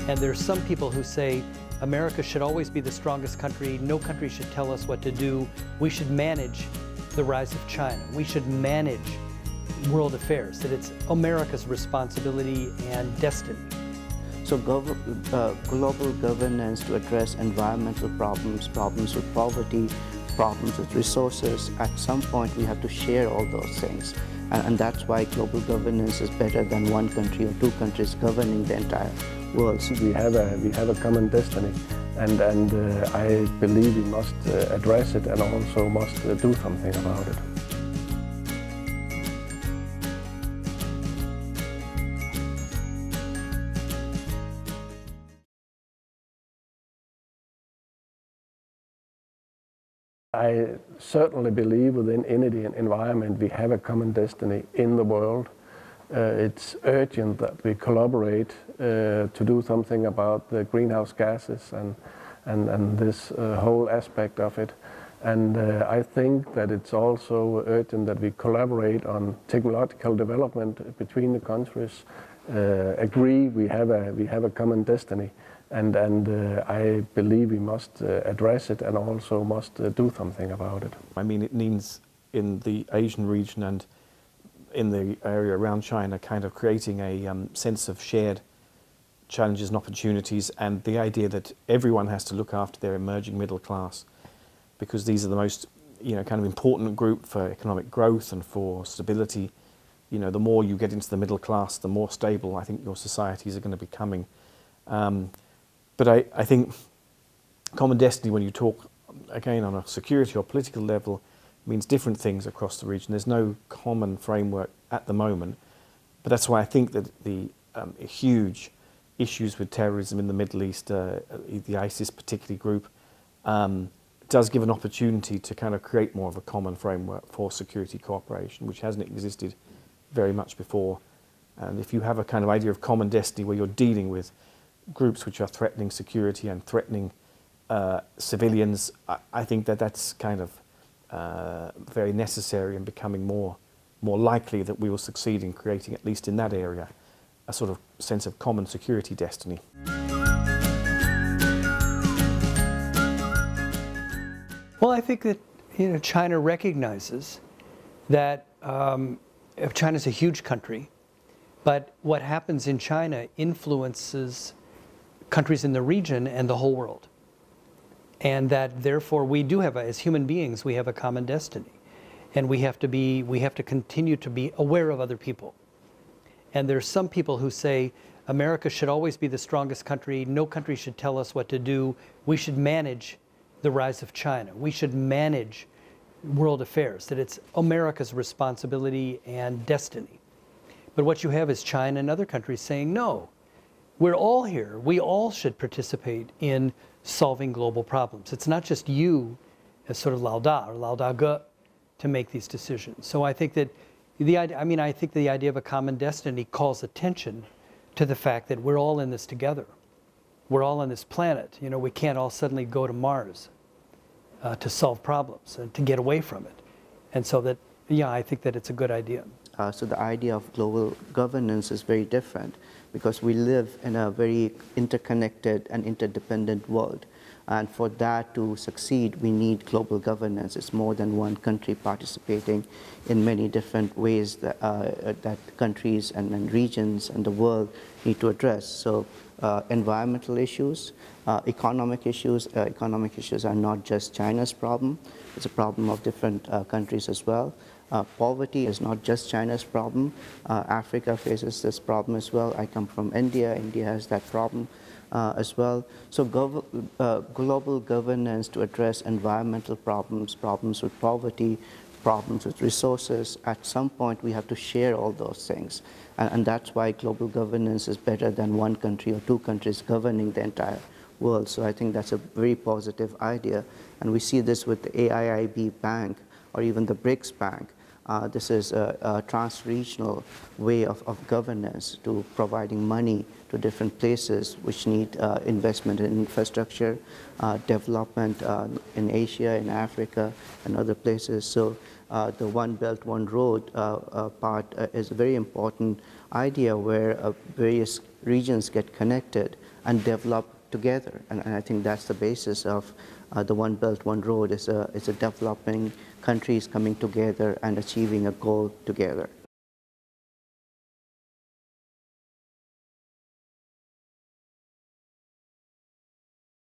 And there's some people who say America should always be the strongest country. No country should tell us what to do. We should manage the rise of China. We should manage world affairs, that it's America's responsibility and destiny. So global governance to address environmental problems, problems with poverty, problems with resources, at some point we have to share all those things. And that's why global governance is better than one country or two countries governing the entire world. We have a common destiny, and I believe we must address it and also must do something about it. I certainly believe within any environment we have a common destiny in the world. It's urgent that we collaborate to do something about the greenhouse gases and this whole aspect of it. And I think that it's also urgent that we collaborate on technological development between the countries, agree we have a common destiny. And I believe we must address it and also must do something about it. I mean, it means in the Asian region and in the area around China, kind of creating a sense of shared challenges and opportunities, and the idea that everyone has to look after their emerging middle class, because these are the most, kind of important group for economic growth and for stability. The more you get into the middle class, the more stable I think your societies are going to be becoming. But I think common destiny, when you talk, again, on a security or political level, means different things across the region. There's no common framework at the moment. But that's why I think that the huge issues with terrorism in the Middle East, the ISIS particularly group, does give an opportunity to kind of create more of a common framework for security cooperation, which hasn't existed very much before. And if you have a kind of idea of common destiny where you're dealing with groups which are threatening security and threatening civilians, I think that that's kind of very necessary and becoming more likely that we will succeed in creating, at least in that area, a sort of sense of common security destiny. Well, I think that China recognizes that China's a huge country, but what happens in China influences countries in the region and the whole world. And that therefore we do have, as human beings, we have a common destiny. And we have to continue to be aware of other people. And there's some people who say America should always be the strongest country. No country should tell us what to do. We should manage the rise of China. We should manage world affairs, that it's America's responsibility and destiny. But what you have is China and other countries saying, no, we're all here. We all should participate in solving global problems. It's not just you as sort of Lao Da or Lao Da Ge to make these decisions. So I think that I think the idea of a common destiny calls attention to the fact that we're all in this together. We're all on this planet. We can't all suddenly go to Mars to solve problems and to get away from it. And so that, I think that it's a good idea. So the idea of global governance is very different because we live in a very interconnected and interdependent world. And for that to succeed, we need global governance. It's more than one country participating in many different ways that countries and regions and the world need to address. So environmental issues, economic issues are not just China's problem. It's a problem of different countries as well. Poverty is not just China's problem. Africa faces this problem as well. I come from India. India has that problem as well. So global governance to address environmental problems, problems with poverty, problems with resources, at some point we have to share all those things. And that's why global governance is better than one country or two countries governing the entire world. So I think that's a very positive idea. And we see this with the AIIB Bank or even the BRICS Bank. This is a trans-regional way of governance to providing money to different places which need investment in infrastructure, development in Asia, in Africa, and other places. So the One Belt, One Road part is a very important idea where various regions get connected and develop together. And I think that's the basis of the One Belt, One Road is a developing countries coming together and achieving a goal together.